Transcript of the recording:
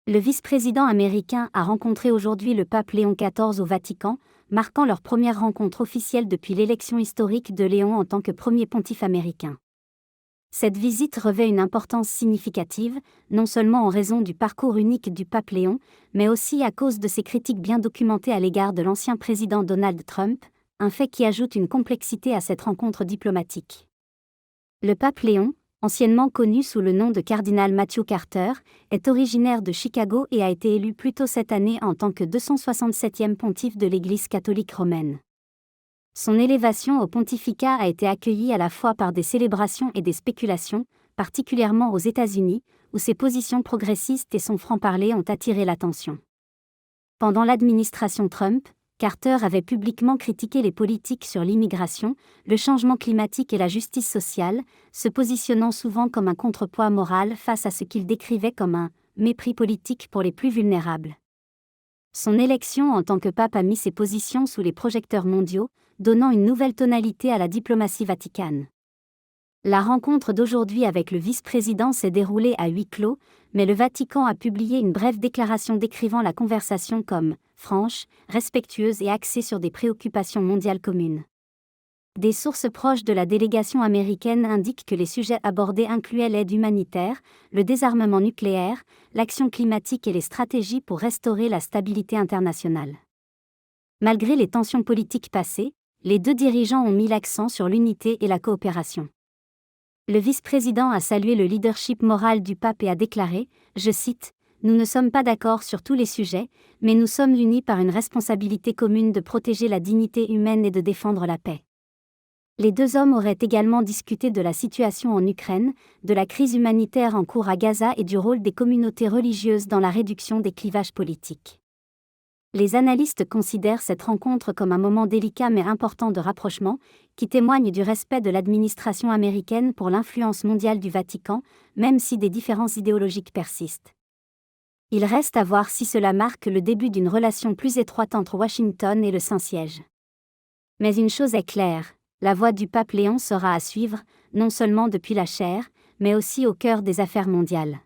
Le vice-président américain a rencontré aujourd'hui le pape Léon XIV au Vatican, marquant leur première rencontre officielle depuis l'élection historique de Léon en tant que premier pontife américain. Cette visite revêt une importance significative, non seulement en raison du parcours unique du pape Léon, mais aussi à cause de ses critiques bien documentées à l'égard de l'ancien président Donald Trump, un fait qui ajoute une complexité à cette rencontre diplomatique. Le pape Léon, anciennement connu sous le nom de cardinal Matthew Carter, est originaire de Chicago et a été élu plus tôt cette année en tant que 267e pontife de l'Église catholique romaine. Son élévation au pontificat a été accueillie à la fois par des célébrations et des spéculations, particulièrement aux États-Unis, où ses positions progressistes et son franc-parler ont attiré l'attention. Pendant l'administration Trump, Carter avait publiquement critiqué les politiques sur l'immigration, le changement climatique et la justice sociale, se positionnant souvent comme un contrepoids moral face à ce qu'il décrivait comme un « mépris politique pour les plus vulnérables ». Son élection en tant que pape a mis ses positions sous les projecteurs mondiaux, donnant une nouvelle tonalité à la diplomatie vaticane. La rencontre d'aujourd'hui avec le vice-président s'est déroulée à huis clos, mais le Vatican a publié une brève déclaration décrivant la conversation comme « franche, respectueuse et axée sur des préoccupations mondiales communes ». Des sources proches de la délégation américaine indiquent que les sujets abordés incluaient l'aide humanitaire, le désarmement nucléaire, l'action climatique et les stratégies pour restaurer la stabilité internationale. Malgré les tensions politiques passées, les deux dirigeants ont mis l'accent sur l'unité et la coopération. Le vice-président a salué le leadership moral du pape et a déclaré, je cite, « Nous ne sommes pas d'accord sur tous les sujets, mais nous sommes unis par une responsabilité commune de protéger la dignité humaine et de défendre la paix. » Les deux hommes auraient également discuté de la situation en Ukraine, de la crise humanitaire en cours à Gaza et du rôle des communautés religieuses dans la réduction des clivages politiques. Les analystes considèrent cette rencontre comme un moment délicat mais important de rapprochement, qui témoigne du respect de l'administration américaine pour l'influence mondiale du Vatican, même si des différences idéologiques persistent. Il reste à voir si cela marque le début d'une relation plus étroite entre Washington et le Saint-Siège. Mais une chose est claire, la voix du pape Léon sera à suivre, non seulement depuis la chaire, mais aussi au cœur des affaires mondiales.